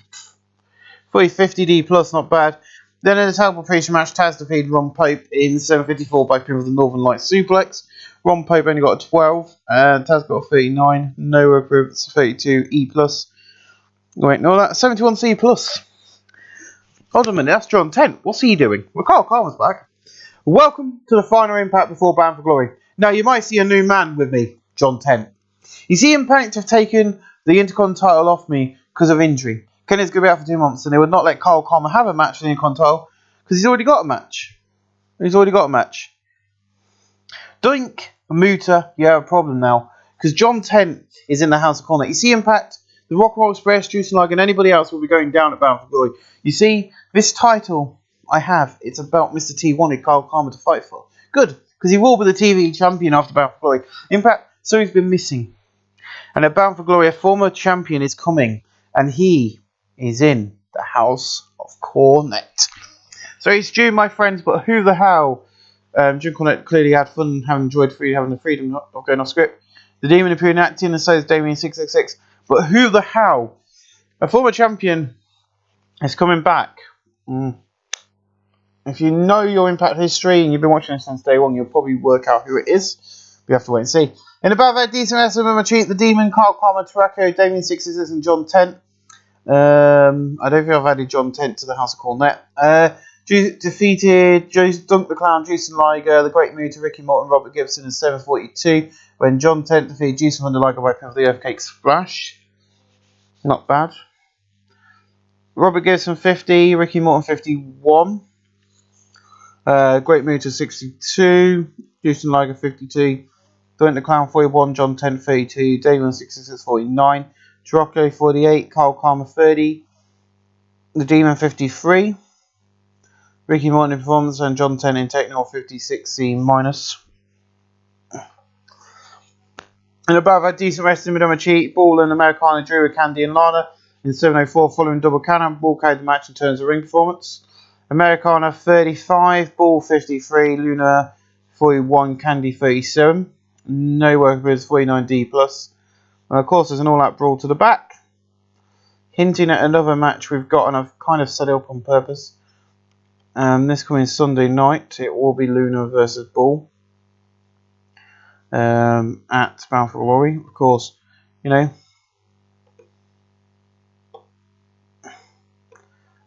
50D plus, not bad. Then in a terrible pre-show match, Taz defeated Ron Pope in 7:54 by pin with the Northern Light suplex. Ron Pope only got a 12, and Taz got a 39. No approved 32 E plus. Wait, no, that's 71C plus. Hold on a minute, that's John Tent. What's he doing? Well, Carl Karma's back. Welcome to the final Impact before Bound for Glory. Now, you might see a new man with me, John Tent. You see, Impact have taken the Intercon title off me because of injury. Kenny's going to be out for 2 months, and they would not let Carl Karma have a match for the Intercon title because he's already got a match. Doink, Muta, you have a problem now because John Tent is in the House of Corner. You see, Impact, the Rock and Roll Express, Juice and Like, and anybody else will be going down at Bound for Glory. You see, this title I have, it's about Mr. T wanted Carl Karma to fight for. Good, because he will be the TV champion after Bound for Glory. Impact, so he's been missing. And at Bound for Glory, a former champion is coming, and he is in the House of Cornette. So it's June, my friends, but who the hell? June Cornette clearly had fun, having enjoyed having the freedom of going off script. The Demon appearing acting, and so is Damien 666. But who the hell? A former champion is coming back. If you know your Impact history and you've been watching this since day one, you'll probably work out who it is. We have to wait and see. In above that, decent wrestling with cheat, the Demon, Carl Karma, Tarako, Damien 666, and John Tent. I don't think I've added John Tent to the House of Cornette. Defeated Dunk the Clown, Juice and Liger, the Great Mood to Ricky Morton, Robert Gibson in 7:42. When John Tent defeated Juice and Thunder Liger by pin of the Earthquake Splash. Not bad. Robert Gibson 50, Ricky Morton 51. Great Mood to 62, Juice and Liger 52. Dunk the Clown 41, John Tent 32, Damon 66 49. Tarako 48, Carl Karma 30, The Demon 53, Ricky Morton in performance, and John Tent in technical 56C minus. And above that, decent wrestling with Emma Cheat, Ball and Americana Drew with Candy and Lana in 7:04 following double cannon. Ball carried the match in terms of ring performance. Americana 35, Ball 53, Luna 41, Candy 37. No work with 49D plus. And of course, there's an all-out brawl to the back, hinting at another match we've got, and I've kind of set it up on purpose. This coming Sunday night, it will be Luna versus Ball at Bound for Glory. Of course, you know,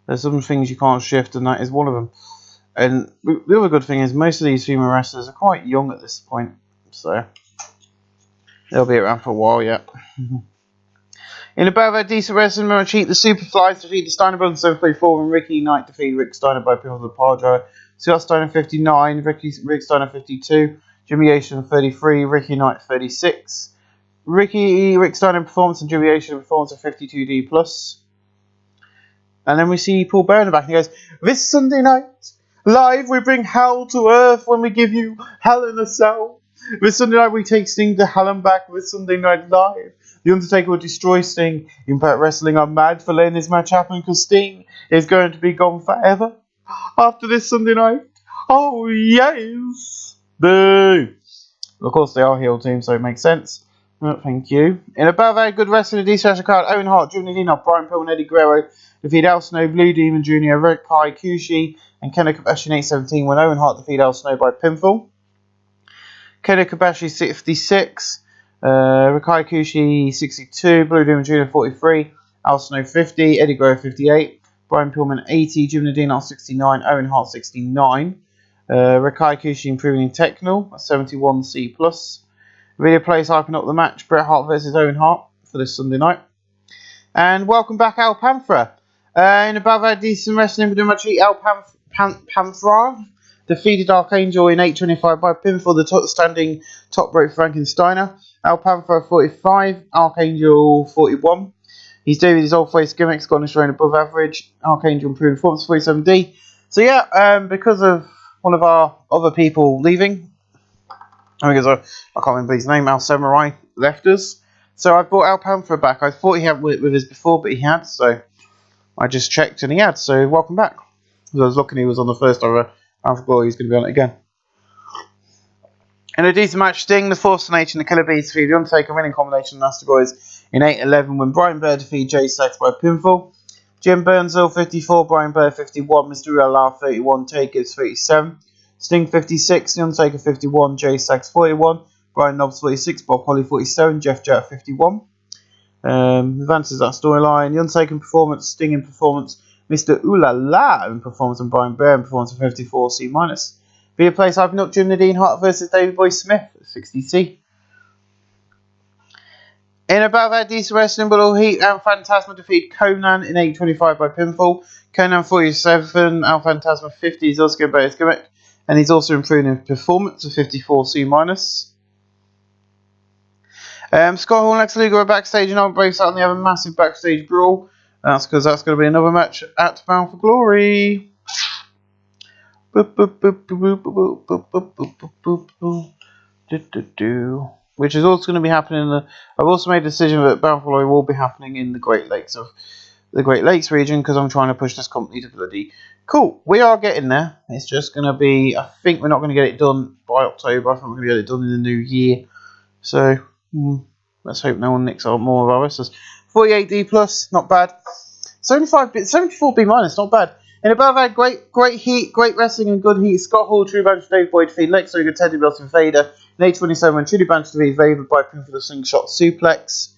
there's some things you can't shift, and that is one of them. And the other good thing is most of these female wrestlers are quite young at this point, so they'll be around for a while yet. In above that, decent wrestling, remember cheat, the Superflies defeat the Steiner Brothers 7:34, and Ricky Knight defeated Rick Steiner by pin of the power drive. Scott Steiner 59, Rick Steiner 52, Jimmy Asian 33, Ricky Knight 36. Rick Steiner performance and Jimmy Asian performance of 52D plus. And then we see Paul Bear in the back, and he goes, "This Sunday night, live we bring hell to earth when we give you Hell in a Cell. This Sunday night we take Sting to Hell and back. This Sunday night live, The Undertaker will destroy Sting. Impact Wrestling are mad for letting this match happen because Sting is going to be gone forever after this Sunday night. Oh yes, boo!" Of course they are heel team, so it makes sense. Thank you. In above that, good wrestling, a decent card, Owen Hart, Junior Dino, Brian Pillman, Eddie Guerrero defeat Al Snow, Blue Demon Jr., Rikai Kushi, and Kenna Kobashi in 8:17 when Owen Hart defeated Al Snow by pinfall. Kenna Kobashi 66, Rikai Kushi 62, Blue Demon Jr. 43, Al Snow 50, Eddie Guerrero 58, Brian Pillman 80, Jim Nadine 69, Owen Hart 69, Rikai Kushi improving in technical 71C plus. Video plays hyping up the match, Bret Hart versus Owen Hart for this Sunday night. And welcome back, Al Panthera. In above our decent wrestling, we're much Al Panthera defeated Archangel in 8:25 by pinfall, the standing top rope Frankensteiner. Al Panthera 45, Archangel 41. He's doing his old face gimmicks, got his rain above average. Archangel improved performance 47D. So yeah, because of one of our other people leaving, because I can't remember his name, Al Samurai left us. So I brought Al Panther back. I thought he had worked with us before, but he had, so I just checked and he had, so welcome back. I was looking, he was on the first ever Alpha Glory, he's going to be on it again. In a decent match, Sting, the Force Nation, the Killer Bees defeat the Undertaker, winning combination of Nasty Boys in 8-11 when Brian Bair defeated Jay Sachs by pinfall. Jim Burnsville 54, Brian Bair 51, Mr. Ulla 31, Takers 37, Sting 56, The Undertaker 51, Jay Sachs 41, Brian Knobbs 46, Bob Holly 47, Jeff Jarrett 51. Advances that storyline. The Undertaker in performance, Sting in performance, Mr. Ooh La La in performance, and Brian Bair in performance of 54 C-. Via place, I've knocked Jim Nadine Hart versus David Boy Smith at 60 C. In about that decent wrestling, but all heat, Al Phantasma defeat Conan in 8:25 by pinfall. Conan 47, Al Phantasma 50. He's also going to his gimmick, and he's also improving his performance of 54 C-. Scott Hall and Lex Luger are backstage, and I'll brace out and they have a massive backstage brawl. That's because that's going to be another match at Bound for Glory. Which is also going to be happening in the. I've also made a decision that Bound for Glory will be happening in the Great Lakes region because I'm trying to push this company to bloody cool. We are getting there. It's just going to be. I think we're not going to get it done by October. I think we're going to get it done in the new year. So let's hope no one nicks out more of our wrestlers. 48D plus, not bad. 74B minus, not bad. And above that, great heat, great wrestling and good heat. Scott Hall, True Banter, Dave Boyd defeat Lex Luger, Teddy Belton, Vader. In 8:27, when Trudy Banter defeat Vader by pin for the slingshot suplex.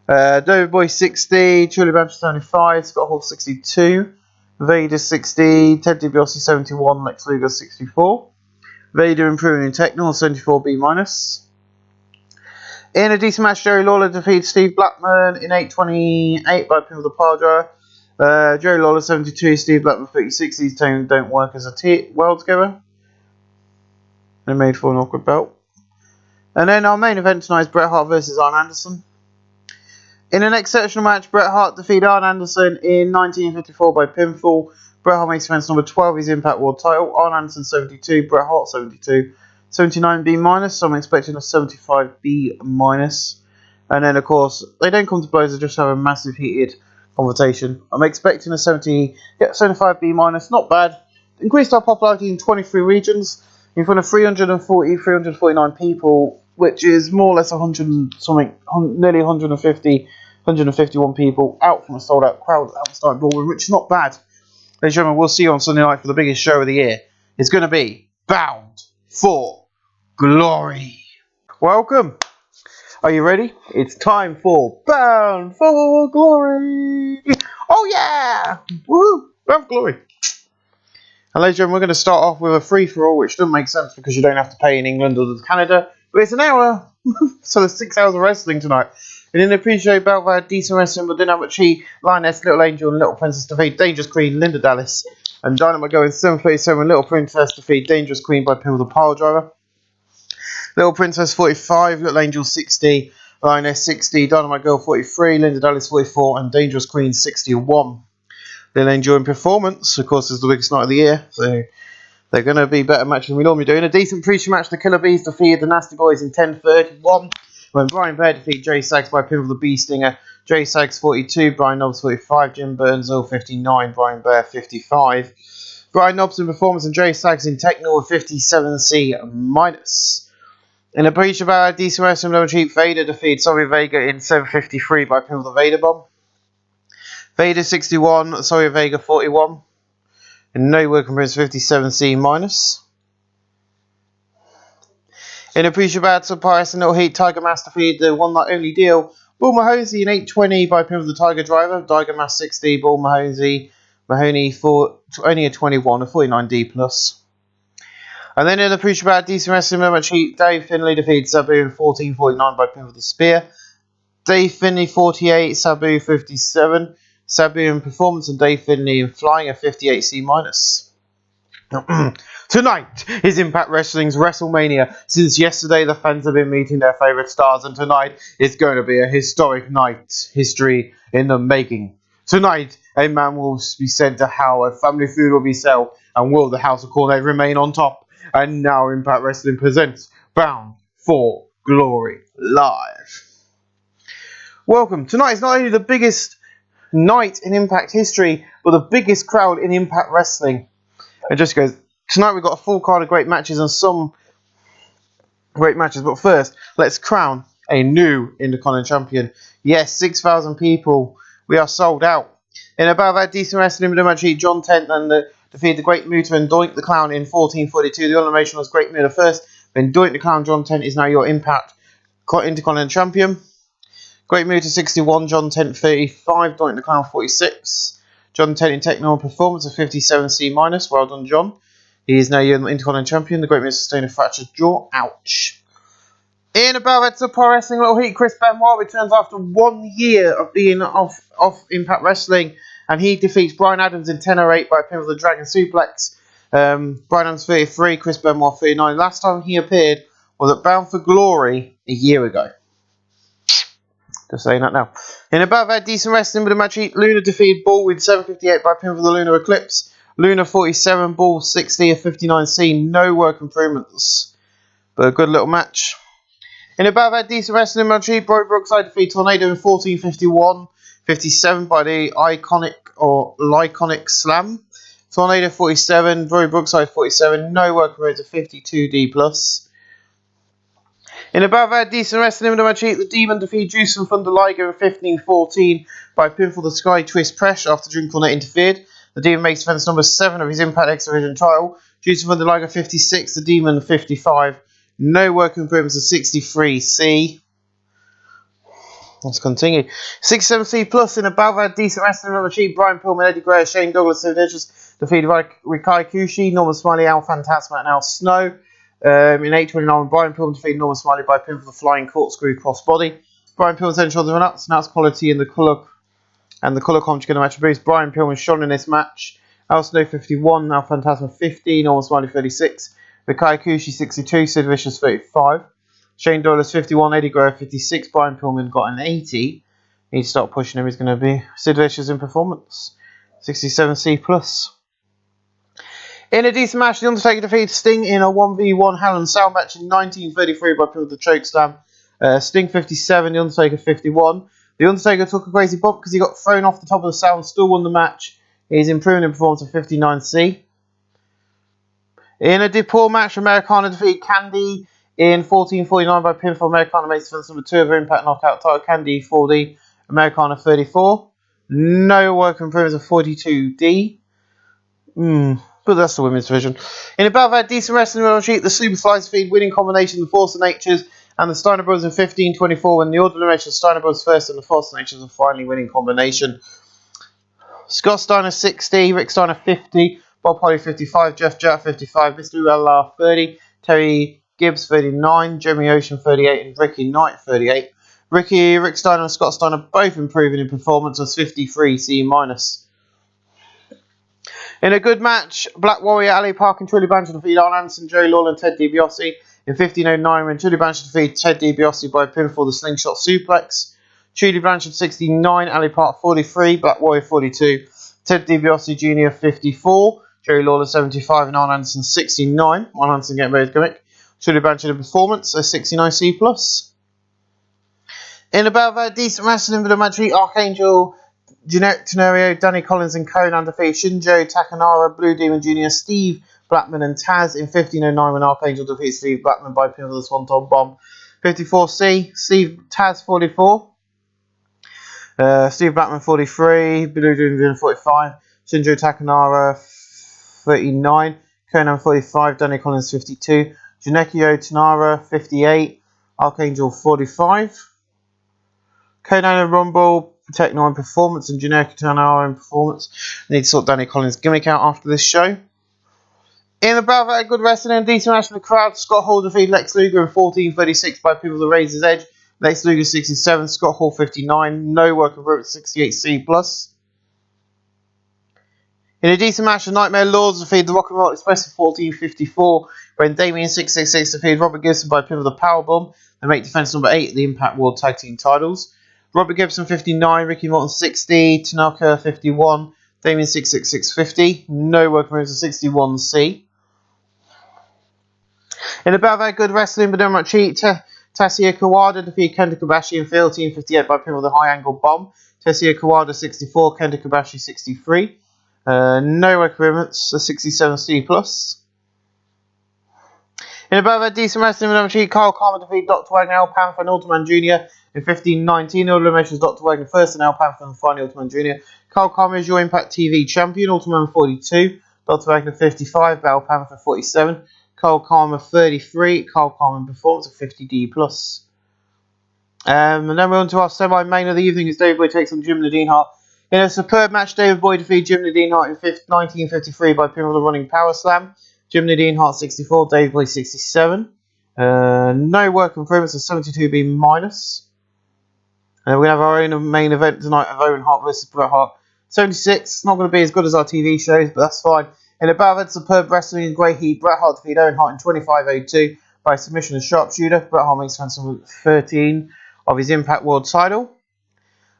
David Boy 60, Trudy Banter 75, Scott Hall 62, Vader 60, Ted DiBiase 71, Lex Luger 64. Vader improving in technical 74B minus. In a decent match, Jerry Lawler defeats Steve Blackman in 8:28 by pin for the Padra. Jerry Lawler 72, Steve Blackman 36. These two don't work as a team well together. They're made for an awkward belt. And then our main event tonight is Bret Hart versus Arn Anderson. In an exceptional match, Bret Hart defeated Arn Anderson in 1954 by pinfall. Bret Hart makes defense number 12, his Impact World title. Arn Anderson 72, Bret Hart 72. 79B minus, so I'm expecting a 75B minus. And then, of course, they don't come to blows, they just have a massive heated conversation. I'm expecting a 75B minus, not bad. Increased our popularity in 23 regions in front of 349 people, which is more or less 100 something, nearly 151 people out from a sold out crowd at the Stark Ballroom, which is not bad. Ladies and gentlemen, we'll see you on Sunday night for the biggest show of the year. It's going to be Bound for Glory. Welcome. Are you ready? It's time for Bound for Glory. Oh yeah! Woo! Bound for Glory. And ladies and gentlemen, we're going to start off with a free-for-all, which doesn't make sense because you don't have to pay in England or Canada. But it's an hour. So there's 6 hours of wrestling tonight. And in the pre-show bout, we had decent wrestling, but didn't have much heat. Lioness, Little Angel, and Little Princess defeat Dangerous Queen, Linda Dallas. And Dynamite going 7:37, Little Princess defeat Dangerous Queen by pin with a pile driver. Little Princess 45, Little Angel 60, Lioness 60, Dynamite Girl 43, Linda Dallas 44, and Dangerous Queen 61. Little Angel in performance, of course, is the biggest night of the year, so they're going to be better matches than we normally do. In a decent pre-show match, the Killer Bees defeated the Nasty Boys in 10:31, when Brian Bair defeated Jay Sachs by pin with the Bee Stinger. Jay Sachs 42, Brian Knobbs 45, Jim Burnsville 59, Brian Bair 55. Brian Knobbs in performance and Jay Sachs in technical with 57C minus. In a breach of our decent wrestling level cheap, Vader defeated Sorry Vega in 7:53 by pin with the Vader Bomb. Vader 61, Sorry Vega 41. And no work compares 57C minus. In a pre-show battle, Surprise and Little Heat, Tiger Mask defeated the one night only deal. Bull Mahoney in 8:20 by pin with the Tiger Driver. Tiger Mask 60, Bull Mahoney for only a 21, a 49D plus. And then in the pre-show battle, decent wrestling match, Dave Finlay defeated Sabu in 14:49 by pin with the Spear. Dave Finlay 48, Sabu 57. Sabu in performance and Dave Finlay in flying a 58C minus. Tonight is Impact Wrestling's WrestleMania. Since yesterday, the fans have been meeting their favourite stars, and tonight is going to be a historic night. History in the making. Tonight, a man will be sent to hell, a family feud will be settled, and will the House of Cornet remain on top? And now Impact Wrestling presents Bound for Glory Live. Welcome. Tonight is not only the biggest night in Impact history, but the biggest crowd in Impact Wrestling. It just goes, tonight we've got a full card of great matches and some great matches, but first, let's crown a new Intercontinental Champion. Yes, 6,000 people. We are sold out. In about that decent wrestling match, John Tent and defeated the Great Muta and Doink the Clown in 1442. The elimination was Great Muta first, then Doink the Clown. John Tent is now your Impact Intercontinental Champion. Great Muta 61, John Tent 35, Doink the Clown 46. John Tent in technical performance of 57C-. Well done, John. He is now your Intercontinental Champion. The Great Muta sustained a fractured jaw. Ouch. In about that Pro Wrestling Little Heat, Chris Benoit returns after 1 year of being off Impact Wrestling, and he defeats Brian Adams in 10:08 by a pin with the Dragon Suplex. Brian Adams 33, Chris Benoit 39. Last time he appeared was at Bound for Glory a year ago. Just saying that now. In about that decent wrestling with a match, Luna defeated Bull with 7:58 by pin for the Lunar Eclipse. Luna 47, Bull 60, a 59C. No work improvements, but a good little match. In about that decent wrestling match, Bro Brookside defeated Tornado in 14:51, 57 by the Lyconic Slam. Tornado 47, Bro Brookside 47. No work improvements, a 52D+. In about that decent wrestling match, the Demon defeated Juice and Thunder Liger in 15:14 by pinfall the Sky Twist Press after Dream Cornet interfered. The Demon makes defense number 7 of his Impact X Division title. Juice and Thunder Liger 56, the Demon 55. No work improvements of 63C. Let's continue. 67C+ in about that decent wrestling match, Brian Pillman, Eddie Gray, Shane Douglas, defeated Rikai Kushi, Norman Smiley, Al Fantasma, and Al Snow. In 8:29, Brian Pillman defeated Norman Smiley by pin for the Flying Corkscrew Crossbody. Brian Pillman sent shoulder run up, announced quality in the colour conjugate match abuse. Brian Pillman shone in this match. Al Snow 51, Al Fantasma 50, Norman Smiley 36, Rikai Kushi 62, Sid Vicious 35, Shane Douglas 51, Eddie Guerrero 56, Brian Pillman got an 80. Need to start pushing him, he's going to be Sid Vicious in performance. 67C+. In a decent match, The Undertaker defeated Sting in a 1v1 Hell in a Cell match in 1933 by pin with the chokeslam. Sting 57, The Undertaker 51. The Undertaker took a crazy bump because he got thrown off the top of the cell and still won the match. He's improving in performance of 59C. In a poor match, Americana defeated Candy in 14:49 by pinfall. Americana makes defense number 2 of her Impact Knockout title. Candy 40, Americana 34. No work improvements of 42D. But that's the women's division. In about that decent wrestling match, the Superflies defeated Winning Combination, the Force of Natures, and the Steiner Brothers in 15:24 when the Order of Elimination, Steiner Brothers first and the Force of Natures are finally Winning Combination. Scott Steiner 60, Rick Steiner 50, Bob Holly 55, Jeff Jarrett 55, Mr. Uella 30, Terry Gibbs 39, Jeremy Ocean 38, and Ricky Knight 38. Rick Steiner and Scott Steiner both improving in performance as 53C-. In a good match, Black Warrior, Ali Park and Trudy Blanchard defeated Arn Anderson, Jerry Lawler and Ted DiBiase in 15:09 when Trudy Blanchard defeated Ted DiBiase by pinfall the Slingshot Suplex. Trudy Blanchard 69, Ali Park 43, Black Warrior 42, Ted DiBiase Jr. 54, Jerry Lawler 75 and Arn Anderson 69. Arn Anderson getting very gimmick. Trudy Blanchard in performance, so 69C+. In about that decent wrestling with a match, Archangel, Generic Tenorio, Danny Collins and Conan defeated Shinjo Takanara, Blue Demon Jr., Steve Blackman and Taz in 15:09 when Archangel defeated Steve Blackman by pin with the Swanton Bomb. 54C, Taz 44, Steve Blackman 43, Blue Demon Jr. 45, Shinjo Takanara 39, Conan 45, Danny Collins 52, Junekio Tanara 58, Archangel 45, Conan and Rumble Protect 9 performance and Junekio Tanara in performance. I need to sort Danny Collins' gimmick out after this show. In about that good wrestling and decent match in the crowd, Scott Hall defeated Lex Luger in 14:36 by people the Razor's Edge. Lex Luger 67, Scott Hall 59, no work of route 68C+. In a decent match, the Nightmare Lords defeated the Rock and Roll Express in 1454, when Damien 666 defeated Robert Gibson by pin of the Powerbomb and make defense number 8 at the Impact World Tag Team titles. Robert Gibson 59, Ricky Morton 60, Tanaka 51, Damien 666 50, no work moves to 61C. In a bout of that good wrestling but don't much cheat, Tatsuya Kawada defeated Kenta Kobashi in 1358 by pin of the High Angle Bomb. Tatsuya Kawada 64, Kenta Kobashi 63. No agreements, the 67C+. In about that decent wrestling with cheat, Kyle Karma defeated Dr. Wagner, El Panther, and Ultraman Jr. in 1519. All eliminations Dr. Wagner first and El Panther and finally Ultraman Jr. Kyle Karma is your Impact TV champion, Ultraman 42, Dr. Wagner 55, El Panther 47, Kyle Karma 33, Kyle Karma performance of 50D+. And then we're on to our semi-main of the evening as David Boy takes on Jim Nadine Hart. In a superb match, David Boy defeated Jim Nadine Hart in 1953 by pin of the running power slam. Jim Nadine Hart 64, David Boy 67. No work improvements of 72B minus. And we're going to have our own main event tonight of Owen Hart versus Bret Hart. 76, not going to be as good as our TV shows, but that's fine. In a bout of superb wrestling in great heat, Bret Hart defeated Owen Hart in 25:02 by submission and sharpshooter. Bret Hart makes defense number 13 of his Impact World title.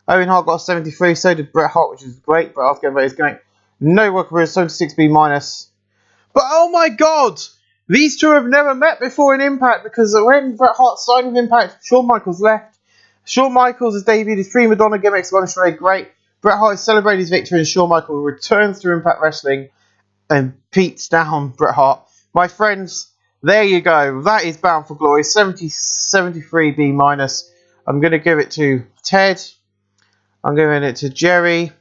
Owen Hart got a 73, so did Bret Hart, which is great. Bret Hart's going no work for 76B minus. But oh my god! These two have never met before in Impact because when Bret Hart signed with Impact, Shawn Michaels left. Shawn Michaels has debuted his Prima Donna gimmicks, one straight great. Bret Hart has celebrated his victory and Shawn Michaels returns to Impact Wrestling and beats down Bret Hart. My friends, there you go. That is Bound for Glory. 73B minus. I'm going to give it to Ted. I'm giving it to Jerry.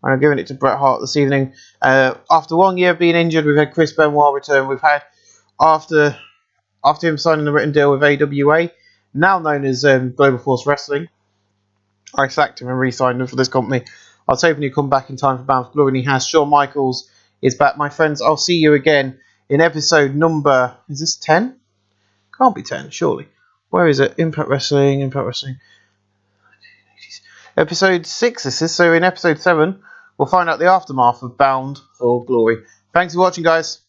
And I'm giving it to Bret Hart this evening. After 1 year of being injured, we've had Chris Benoit return. We've had, after him signing a written deal with AWA, now known as Global Force Wrestling, I sacked him and re-signed him for this company. I was hoping he'd come back in time for Bound for Glory, and he has. Shawn Michaels is back. My friends, I'll see you again in episode number... Is this 10? Can't be 10, surely. Where is it? Impact Wrestling. Episode 6 this is, so in episode 7 we'll find out the aftermath of Bound for Glory. Thanks for watching, guys.